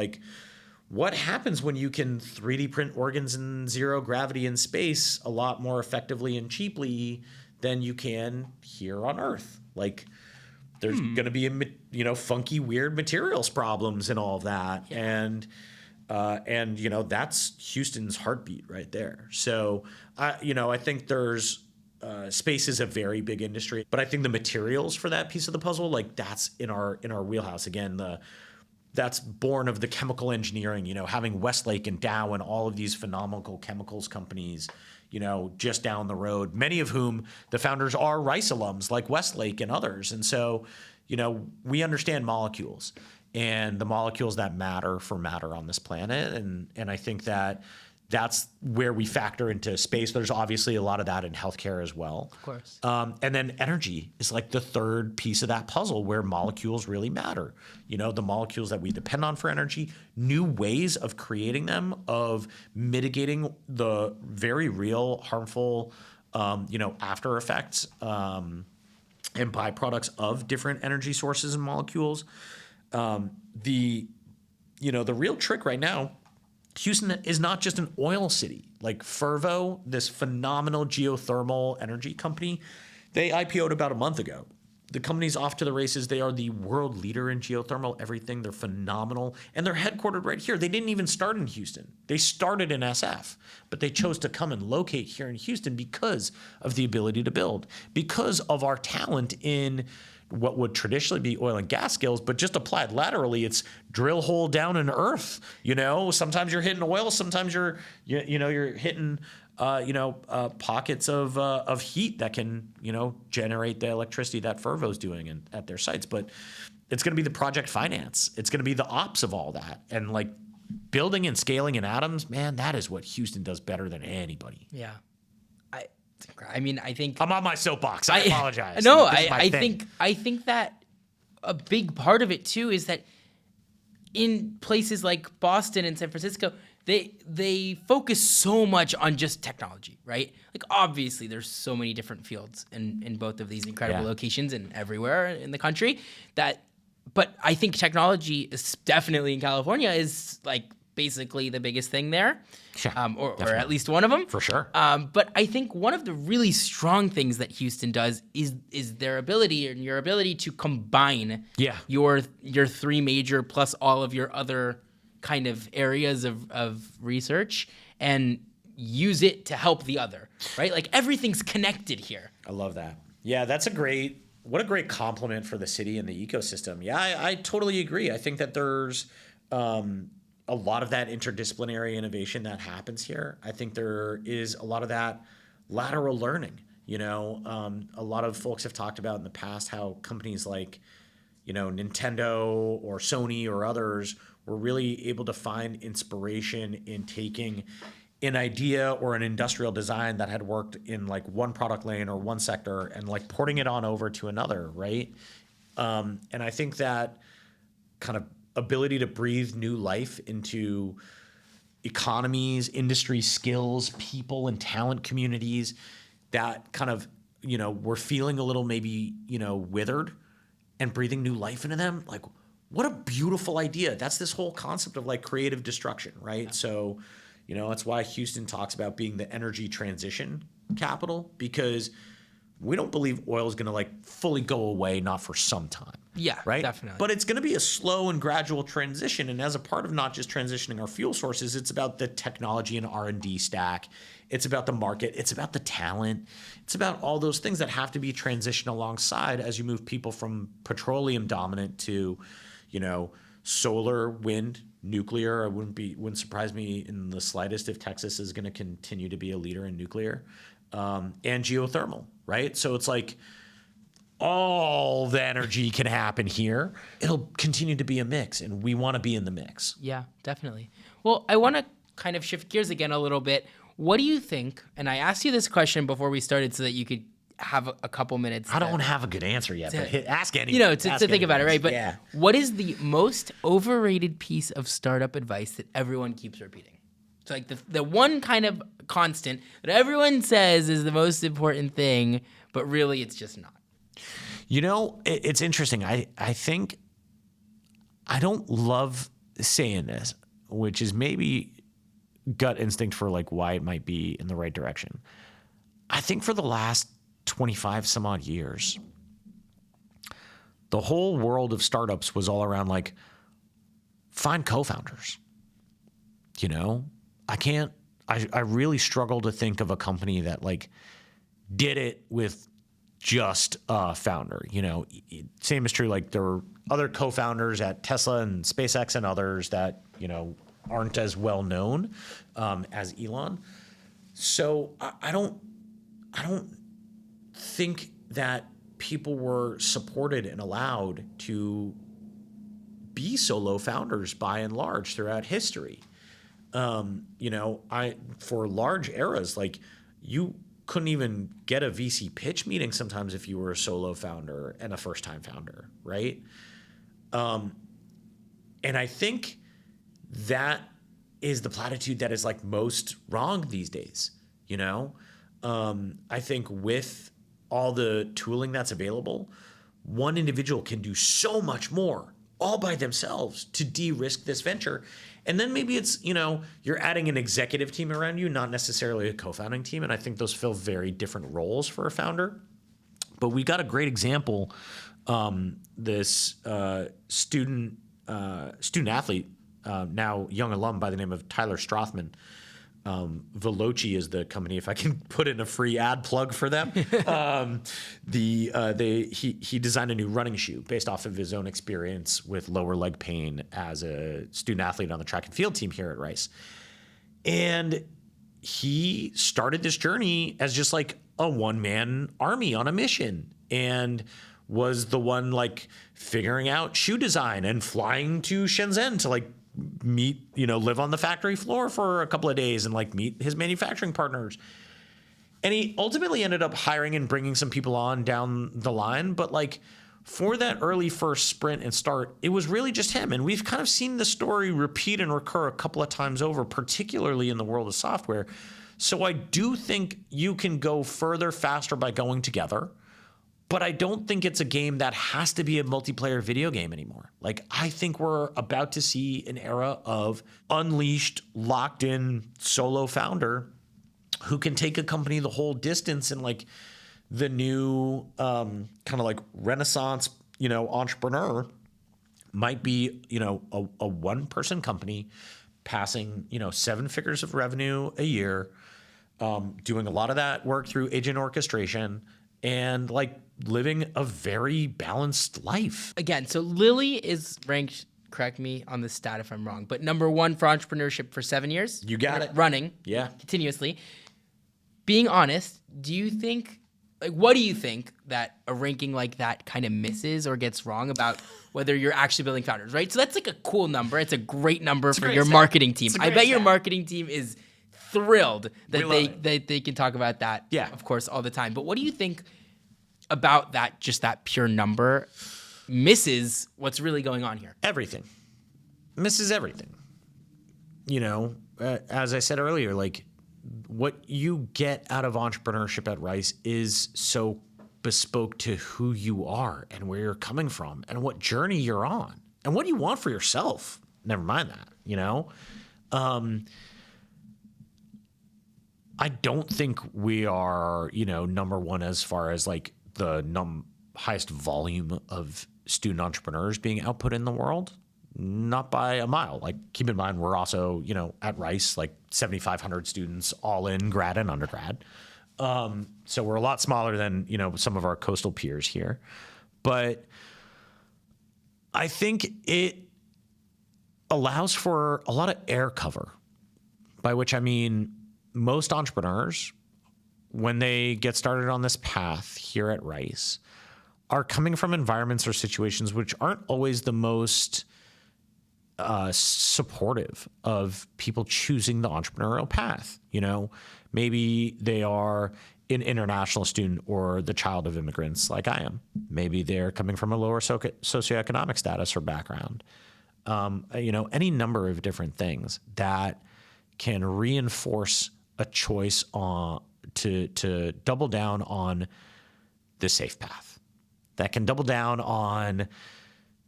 what happens when you can 3D print organs in zero gravity in space a lot more effectively and cheaply than you can here on Earth? There's going to be funky, weird materials problems and all of that, and that's Houston's heartbeat right there. So I think there's space is a very big industry, but I think the materials for that piece of the puzzle, that's in our wheelhouse again. That's born of the chemical engineering, having Westlake and Dow and all of these phenomenal chemicals companies, just down the road, many of whom the founders are Rice alums like Westlake and others. And so, we understand molecules and the molecules that matter on this planet. And I think that's where we factor into space. There's obviously a lot of that in healthcare as well. Of course. And then energy is the third piece of that puzzle where molecules really matter. The molecules that we depend on for energy, new ways of creating them, of mitigating the very real harmful, after effects and byproducts of different energy sources and molecules. The real trick right now, Houston is not just an oil city. Fervo, this phenomenal geothermal energy company, they IPO'd about a month ago. The company's off to the races. They are the world leader in geothermal everything. They're phenomenal. And they're headquartered right here. They didn't even start in Houston. They started in SF, but they chose to come and locate here in Houston because of the ability to build, because of our talent in what would traditionally be oil and gas skills, but just applied laterally. It's drill hole down in earth. Sometimes you're hitting oil, sometimes you're hitting pockets of heat that can generate the electricity that Fervo's doing at their sites. But it's going to be the project finance. It's going to be the ops of all that, and building and scaling in atoms. Man, that is what Houston does better than anybody. Yeah. I think I'm on my soapbox. I apologize. No, I think that a big part of it too is that in places like Boston and San Francisco, they focus so much on just technology, right? Obviously there's so many different fields in both of these incredible locations and everywhere in the country but I think technology is definitely in California is basically the biggest thing there. Sure, or at least one of them. For sure. But I think one of the really strong things that Houston does is their ability and your ability to combine your three major plus all of your other kind of areas of research and use it to help the other, right? Everything's connected here. I love that. Yeah, what a great compliment for the city and the ecosystem. Yeah, I totally agree. I think that there's a lot of that interdisciplinary innovation that happens here. I think there is a lot of that lateral learning. A lot of folks have talked about in the past how companies Nintendo or Sony or others were really able to find inspiration in taking an idea or an industrial design that had worked in like one product lane or one sector and like porting it on over to another, right? And I think that kind of ability to breathe new life into economies, industry skills, people, and talent communities that kind of, we're feeling a little maybe, withered, and breathing new life into them. Like, what a beautiful idea. That's this whole concept of like creative destruction, right? Yeah. So, that's why Houston talks about being the energy transition capital, because we don't believe oil is going to like fully go away, not for some time. Yeah, right. Definitely. But it's going to be a slow and gradual transition. And as a part of not just transitioning our fuel sources, it's about the technology and R&D stack. It's about the market. It's about the talent. It's about all those things that have to be transitioned alongside as you move people from petroleum dominant to, solar, wind, nuclear. It wouldn't surprise me in the slightest if Texas is going to continue to be a leader in nuclear, and geothermal, right? So it's like all the energy can happen here. It'll continue to be a mix, and we want to be in the mix. Yeah, definitely. Well, I want to kind of shift gears again a little bit. What do you think? And I asked you this question before we started so that you could have a couple minutes. I don't have a good answer yet, but ask anything. To think about it, right? But yeah. What is the most overrated piece of startup advice that everyone keeps repeating? It's like the one kind of constant that everyone says is the most important thing, but really it's just not. It's interesting. I think I don't love saying this, which is maybe gut instinct for like why it might be in the right direction. I think for the last 25 some odd years, the whole world of startups was all around like find co-founders. I really struggle to think of a company that like did it with just a founder. Same is true. Like there were other co-founders at Tesla and SpaceX and others that, aren't as well known as Elon. So I don't think that people were supported and allowed to be solo founders by and large throughout history. For large eras, like you couldn't even get a VC pitch meeting sometimes if you were a solo founder and a first-time founder, right? And I think that is the platitude that is like most wrong these days. I think with all the tooling that's available, one individual can do so much more all by themselves to de-risk this venture. And then maybe it's, you're adding an executive team around you, not necessarily a co-founding team. And I think those fill very different roles for a founder. But we got a great example. This student athlete, now young alum by the name of Tyler Strothman. Veloci is the company, if I can put in a free ad plug for them. He designed a new running shoe based off of his own experience with lower leg pain as a student athlete on the track and field team here at Rice. And he started this journey as just like a one-man army on a mission, and was the one like figuring out shoe design and flying to Shenzhen to like meet, live on the factory floor for a couple of days and like meet his manufacturing partners. And he ultimately ended up hiring and bringing some people on down the line. But like for that early first sprint and start, it was really just him. And we've kind of seen the story repeat and recur a couple of times over, particularly in the world of software. So I do think you can go further faster by going together. But I don't think it's a game that has to be a multiplayer video game anymore. Like, I think we're about to see an era of unleashed, locked-in solo founder who can take a company the whole distance, and like the new kind of like Renaissance, entrepreneur might be, a one-person company passing, 7 figures of revenue a year, doing a lot of that work through agent orchestration, and like living a very balanced life. Again, so Lilie is ranked, correct me on the stat if I'm wrong, but number 1 for entrepreneurship for 7 years. You got it. Running. Yeah. Continuously. Being honest, do you think like, what do you think that a ranking like that kind of misses or gets wrong about whether you're actually building founders, right? So that's like a cool number. It's a great number for your marketing team. I bet your marketing team is thrilled that they can talk about that, of course, all the time. But what do you think about that, just that pure number misses what's really going on here? Everything. Misses everything. You know, as I said earlier, like, what you get out of entrepreneurship at Rice is so bespoke to who you are and where you're coming from and what journey you're on and what you want for yourself. Never mind that, you know? I don't think we are, you know, number one as far as like the highest volume of student entrepreneurs being output in the world. Not by a mile. Like, keep in mind, we're also, you know, at Rice, like 7,500 students, all in grad and undergrad. So we're a lot smaller than, you know, some of our coastal peers here. But I think it allows for a lot of air cover, by which I mean most entrepreneurs, when they get started on this path here at Rice, are coming from environments or situations which aren't always the most supportive of people choosing the entrepreneurial path. You know, maybe they are an international student or the child of immigrants like I am. Maybe they're coming from a lower socioeconomic status or background. You know, any number of different things that can reinforce a choice to double down on the safe path. That can double down on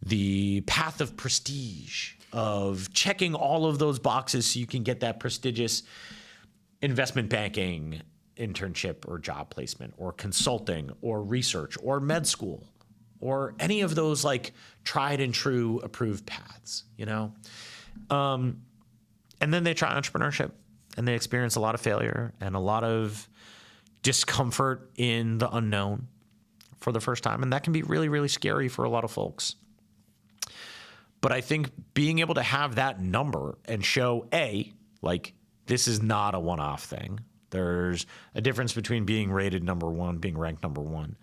the path of prestige, of checking all of those boxes so you can get that prestigious investment banking internship or job placement or consulting or research or med school or any of those like tried and true approved paths, you know? And then they try entrepreneurship and they experience a lot of failure and a lot of discomfort in the unknown for the first time. And that can be really, really scary for a lot of folks. But I think being able to have that number and show, like, this is not a one-off thing. There's a difference between being rated number one, being ranked number one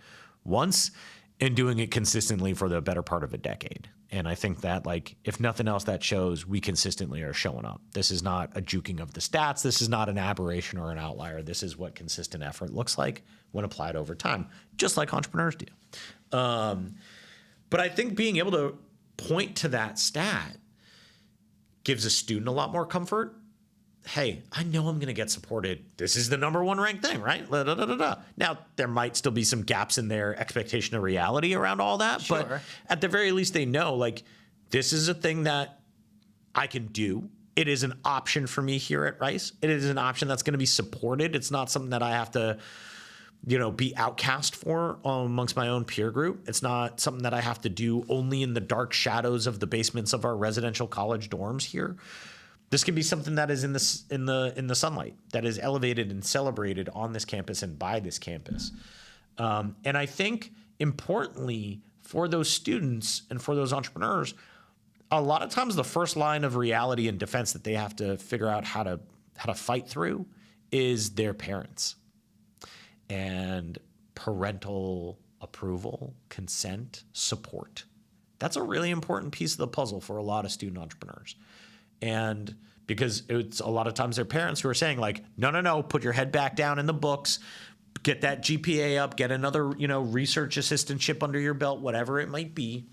once, and doing it consistently for the better part of a decade. And I think that, like, if nothing else, that shows we consistently are showing up. This is not a juking of the stats. This is not an aberration or an outlier. This is what consistent effort looks like when applied over time, just like entrepreneurs do. But I think being able to point to that stat gives a student a lot more comfort. Hey, I know I'm going to get supported. This is the number one ranked thing, right? Now, there might still be some gaps in their expectation of reality around all that. Sure. But at the very least, they know, like, this is a thing that I can do. It is an option for me here at Rice. It is an option that's going to be supported. It's not something that I have to, you know, be outcast for amongst my own peer group. It's not something that I have to do only in the dark shadows of the basements of our residential college dorms here. This can be something that is in the sunlight, that is elevated and celebrated on this campus and by this campus. And I think importantly for those students and for those entrepreneurs, a lot of times the first line of reality and defense that they have to figure out how to fight through is their parents. And parental approval, consent, support. That's a really important piece of the puzzle for a lot of student entrepreneurs. And because it's a lot of times their parents who are saying, like, no, put your head back down in the books, get that GPA up, get another, you know, research assistantship under your belt, whatever it might be.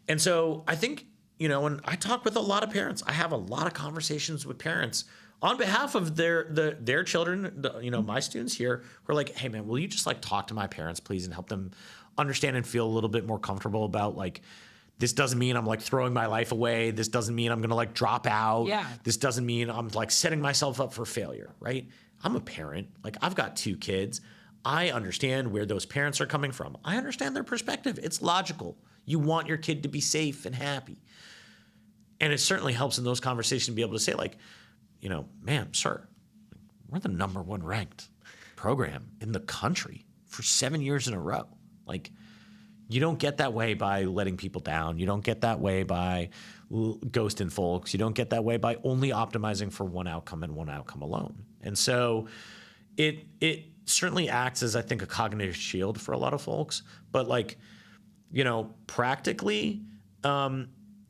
And so I think, you know, when I talk with a lot of parents, I have a lot of conversations with parents on behalf of their children, you know, my students here, who are like, hey, man, will you just like talk to my parents, please, and help them understand and feel a little bit more comfortable about, like, this doesn't mean I'm like throwing my life away. This doesn't mean I'm going to like drop out. Yeah. This doesn't mean I'm like setting myself up for failure, right? I'm a parent. Like, I've got 2 kids. I understand where those parents are coming from. I understand their perspective. It's logical. You want your kid to be safe and happy. And it certainly helps in those conversations to be able to say, like, you know, ma'am, sir, we're the number 1 ranked program in the country for 7 years in a row. Like, you don't get that way by letting people down. You don't get that way by ghosting folks. You don't get that way by only optimizing for one outcome and one outcome alone. And so it certainly acts as, I think, a cognitive shield for a lot of folks. But like, practically,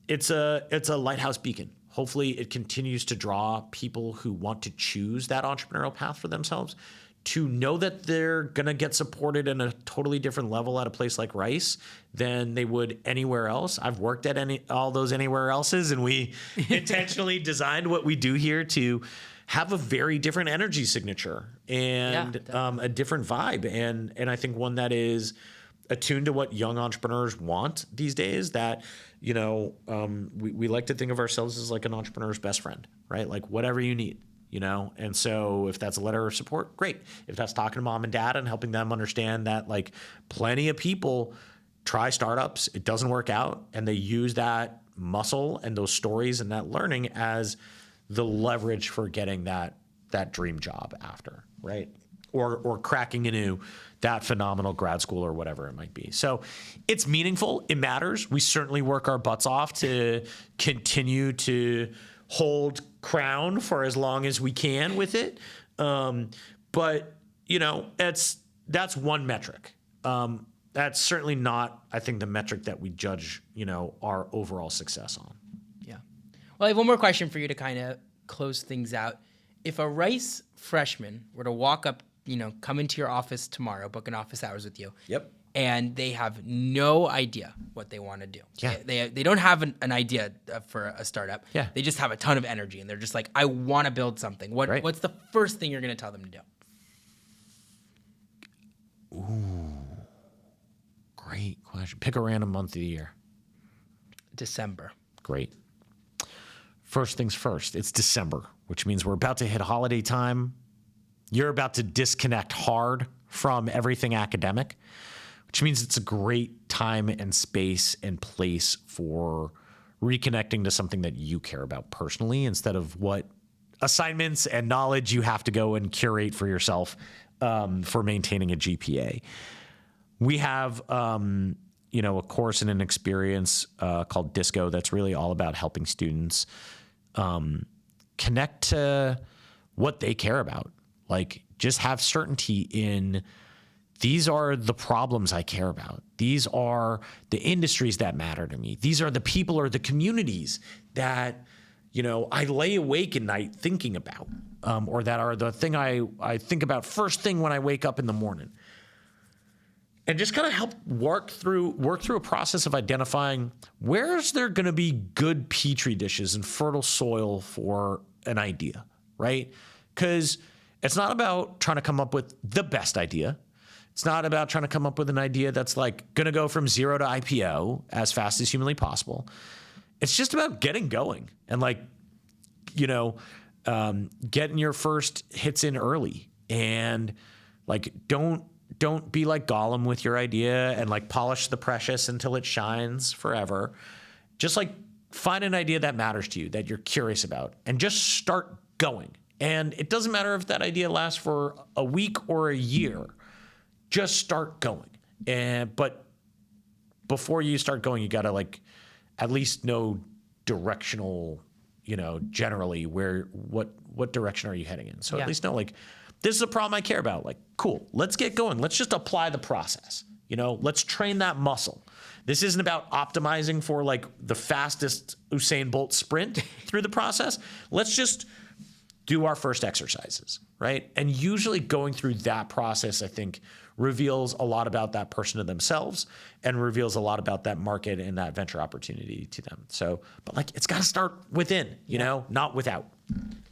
it's a lighthouse beacon. Hopefully it continues to draw people who want to choose that entrepreneurial path for themselves to know that they're going to get supported in a totally different level at a place like Rice than they would anywhere else. I've worked at all those anywhere else's, and we intentionally designed what we do here to have a very different energy signature and a different vibe. And I think one that is attuned to what young entrepreneurs want these days, that, we like to think of ourselves as like an entrepreneur's best friend, right? Like whatever you need, And so if that's a letter of support, great. If that's talking to mom and dad and helping them understand that like plenty of people try startups, it doesn't work out, and they use that muscle and those stories and that learning as the leverage for getting that dream job after, right? Or cracking into that phenomenal grad school or whatever it might be. So it's meaningful. It matters. We certainly work our butts off to continue to hold crown for as long as we can with it. But that's one metric. That's certainly not, I think, the metric that we judge, our overall success on. Yeah. Well, I have one more question for you to kind of close things out. If a Rice freshman were to walk up, come into your office tomorrow, book an office hours with you. Yep. And they have no idea what they want to do. Yeah. They don't have an idea for a startup. Yeah. They just have a ton of energy, and they're just like, I want to build something. What's the first thing you're going to tell them to do? Ooh, great question. Pick a random month of the year. December. Great. First things first, it's December, which means we're about to hit holiday time. You're about to disconnect hard from everything academic, which means it's a great time and space and place for reconnecting to something that you care about personally, instead of what assignments and knowledge you have to go and curate for yourself for maintaining a GPA. We have a course and an experience called Disco that's really all about helping students connect to what they care about. Like, just have certainty in, these are the problems I care about. These are the industries that matter to me. These are the people or the communities that, I lay awake at night thinking about, or that are the thing I think about first thing when I wake up in the morning. And just kind of help work through a process of identifying where's there going to be good petri dishes and fertile soil for an idea, right? Because it's not about trying to come up with the best idea. It's not about trying to come up with an idea that's like going to go from zero to IPO as fast as humanly possible. It's just about getting going and getting your first hits in early, and like, don't be like Gollum with your idea and like polish the precious until it shines forever. Just like find an idea that matters to you, that you're curious about, and just start going. And it doesn't matter if that idea lasts for a week or a year. Just start going. But before you start going, you got to like at least know directional, generally what direction are you heading in? So at least know, like, this is a problem I care about. Like, cool, let's get going. Let's just apply the process. Let's train that muscle. This isn't about optimizing for like the fastest Usain Bolt sprint through the process. Let's just do our first exercises, right? And usually going through that process, I think, reveals a lot about that person to themselves and reveals a lot about that market and that venture opportunity to them. So, but like, it's got to start within, not without.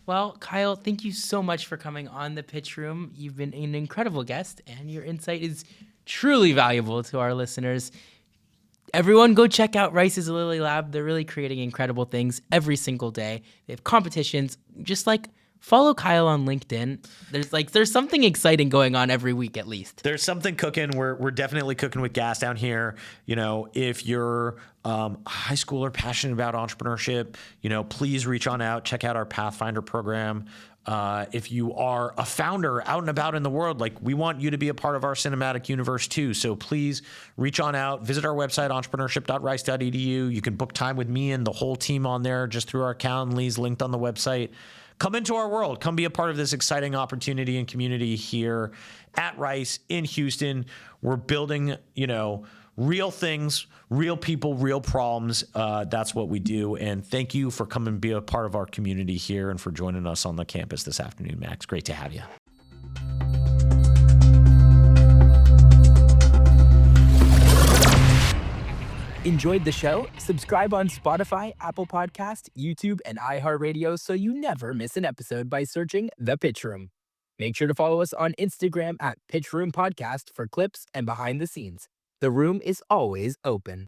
Well, Kyle, thank you so much for coming on the Pitch Room. You've been an incredible guest, and your insight is truly valuable to our listeners. Everyone go check out Rice's Lilie Lab. They're really creating incredible things every single day. They have competitions. Just like, follow Kyle on LinkedIn. There's something exciting going on every week at least. There's something cooking. We're definitely cooking with gas down here. If you're a high schooler passionate about entrepreneurship, please reach on out. Check out our Pathfinder program. If you are a founder out and about in the world, like, we want you to be a part of our cinematic universe too. So please reach on out, visit our website, entrepreneurship.rice.edu. You can book time with me and the whole team on there just through our Calendly's linked on the website. come into our world, come be a part of this exciting opportunity and community here at Rice in Houston. We're building, real things, real people, real problems. That's what we do. And thank you for coming and be a part of our community here and for joining us on the campus this afternoon, Max. Great to have you. Enjoyed the show? Subscribe on Spotify, Apple Podcast, YouTube, and iHeartRadio so you never miss an episode by searching The Pitch Room. Make sure to follow us on Instagram at Pitch Room Podcast for clips and behind the scenes. The room is always open.